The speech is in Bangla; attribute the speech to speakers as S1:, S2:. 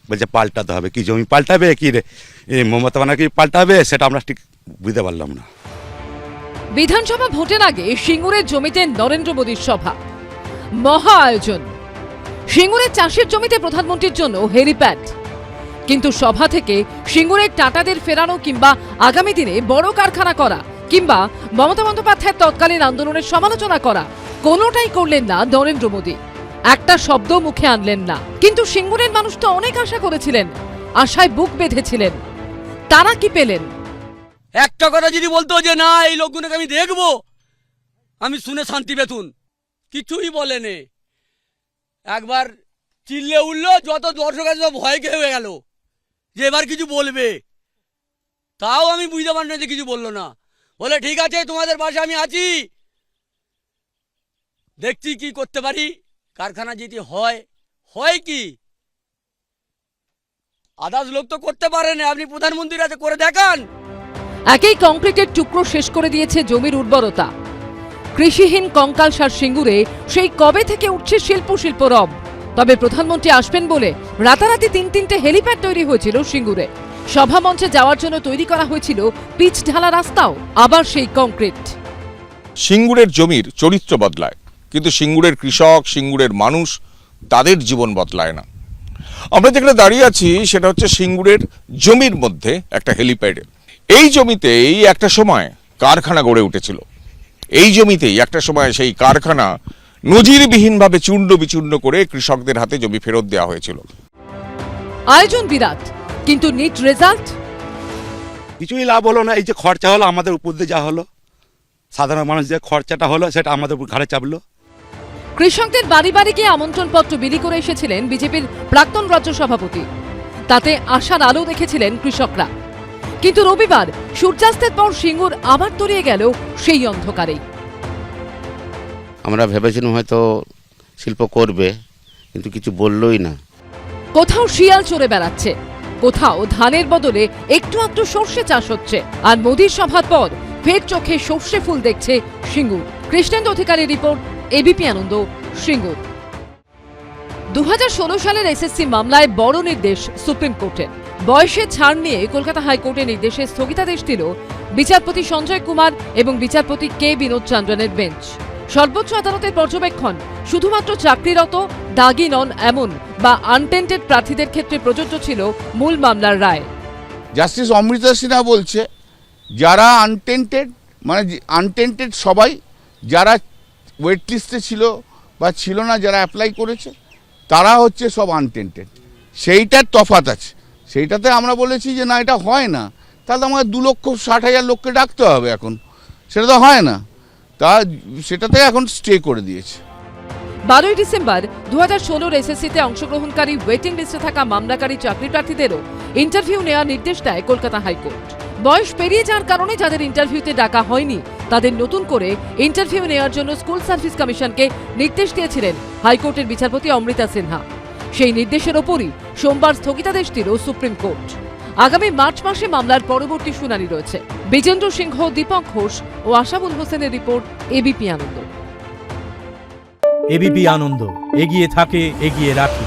S1: বলছে পাল্টাতে হবে, কি জমি পাল্টাবে কি রে মমতা ব্যানার্জি পাল্টাবে, সেটা আমরা ঠিক বুঝতে পারলাম না।
S2: বিধানসভা ভোটের আগে সিঙ্গুরের জমিতে নরেন্দ্র মোদীর সভা, মহা আয়োজন। সিঙ্গুরের চাষের জমিতে প্রধানমন্ত্রীর জন্য হেলিপ্যাড। কিন্তু সভা থেকে সিঙ্গুরের টাটাদের ফেরানো কিংবা আগামী দিনে বড় কারখানা করা কিংবা মমতা বন্দ্যোপাধ্যায়ের তৎকালীন আন্দোলনের সমালোচনা করা কোনোটাই করলেন না নরেন্দ্র মোদী। একটা শব্দ মুখে আনলেন না। কিন্তু সিঙ্গুরের মানুষ তো অনেক আশা করেছিলেন, আশায় বুক বেঁধেছিলেন। তারা কি পেলেন?
S3: একটা কথা যদি বলতো যে না এই লোকগুলোকে আমি দেখবো, আমি শুনে শান্তি পেতুন, কিছুই বলেনি। একবার চিল্লে উঠলো, যত দর্শক আছে সব ভয় হয়ে গেল যে এবার কিছু বলবে। তাও আমি বুঝতে পারি না যে কিছু বললো না। বলে ঠিক আছে তোমাদের পাশে আমি আছি, দেখছি কি করতে পারি। কারখানা যদি হয় কি, আদার্স লোক তো করতে পারে না, আপনি প্রধানমন্ত্রীর কাছে করে দেখান।
S2: একেই কংক্রিটের টুকরো শেষ করে দিয়েছে জমির উর্বরতা। কৃষিহীন কঙ্কালসার সিঙ্গুরে সেই কবে থেকে উঠছে শিল্প রব। তবে প্রধানমন্ত্রী আসবেন বলে রাতারাতি তিনটে হেলিপ্যাড তৈরি হয়েছিল সিঙ্গুরে। সভা মঞ্চে যাওয়ার জন্য তৈরি করা হয়েছিল পিচ ঢালা রাস্তাও, আবার সেই কংক্রিট।
S4: সিঙ্গুরের জমির চরিত্র বদলায়, কিন্তু সিঙ্গুরের কৃষক, সিঙ্গুরের মানুষ, তাদের জীবন বদলায় না। আমরা যেখানে দাঁড়িয়ে আছি সেটা হচ্ছে সিঙ্গুরের জমির মধ্যে একটা হেলিপ্যাডে। এই জমিতেই একটা সময় কারখানা গড়ে উঠেছিল। এই জমিতেই একটা সময় সেই কারখানা নজিরবিহীনভাবে চূর্ণ বিচূর্ণ করে কৃষকদের হাতে জমি ফেরত দেওয়া হয়েছিল।
S2: আয়োজন বিরাট, কিন্তু নিট রেজাল্ট
S1: কিছুই লাভ হলো না। এই যে খরচা হলো, আমাদের উপর দিয়ে যা হলো, সাধারণ মানুষ যে খরচাটা হলো সেটা আমাদের উপর ঘাড়ে চাপলো।
S2: কৃষকদের বাড়ি বাড়ি গিয়ে আমন্ত্রণ পত্র বিলি করে এসেছিলেন বিজেপির প্রাক্তন রাজ্য সভাপতি। তাতে আশার আলো দেখেছিলেন কৃষকরা। কিন্তু রবিবার সূর্যাস্তের পর সিঙ্গুর আবার তলিয়ে গেল সেই অন্ধকারেই।
S5: আমরা ভেবেছিলাম হয়তো শিল্প করবে, কিন্তু কিছু বললই না।
S2: কোথাও শিয়াল চড়ে বেড়াচ্ছে, কোথাও ধানের বদলে একটু একটু সর্ষে চাষ হচ্ছে। আর মোদীর সভার পর ফের চোখে সর্ষে ফুল দেখছে সিঙ্গুর। কৃষ্ণেন্দু অধিকারীর রিপোর্ট, এবিপি আনন্দ, সিঙ্গুর। 2016 সালের এসএসসি মামলায় বড় নির্দেশ সুপ্রিম কোর্টের। বয়সে ছাড় নিয়ে কলকাতা হাইকোর্টের নির্দেশে স্থগিতাদেশ দিল বিচারপতি সঞ্জয় কুমার এবং বিচারপতি কে বিনোদ চন্দ্রনের বেঞ্চ। সর্বোচ্চ আদালতের পর্যবেক্ষণ, শুধুমাত্র চাকরিরত, দাগি নন এমন বা আনটেন্টেড প্রার্থীদের ক্ষেত্রে প্রযোজ্য ছিল মূল মামলার রায়।
S6: জাস্টিস অমৃতা সিনহা বলছে যারা আনটেন্টেড, মানে আনটেন্টেড সবাই, যারা ওয়েট লিস্টে ছিল বা ছিল না, যারা অ্যাপ্লাই করেছে তারা হচ্ছে সব আনটেন্টেড। সেইটার তফাৎ আছে। সেইটাতে আমরা বলেছি যে না, এটা হয় না, তাহলে আমাদের 2,60,000 লোককে ডাকতে হবে। এখন সেটা তো হয় না, তা সেটাতে এখন স্টে করে দিয়েছে।
S2: 12ই ডিসেম্বর 2016 এসএসসিতে অংশগ্রহণকারী ওয়েটিং লিস্টে থাকা মামলাকারী চাকরি প্রার্থীদেরও ইন্টারভিউ নেওয়ার নির্দেশ দেয় কলকাতা হাইকোর্ট। বয়স পেরিয়ে যাওয়ার কারণে যাদের ইন্টারভিউতে ডাকা হয়নি তাদের নতুন করে ইন্টারভিউ নেওয়ার জন্য স্কুল সার্ভিস কমিশনকে নির্দেশ দিয়েছিলেন হাইকোর্টের বিচারপতি অমৃতা সিনহা। সেই নির্দেশের ওপরই সোমবার স্থগিতাদেশ দিল সুপ্রিম কোর্ট। আগামী মার্চ মাসে মামলার পরবর্তী শুনানি রয়েছে। বিজেন্দ্র সিংহ, দীপক ঘোষ ও আশাবুল হোসেনের রিপোর্ট, এবিপি আনন্দ।
S7: এবিপি আনন্দ, এগিয়ে থাকে, এগিয়ে রাখে।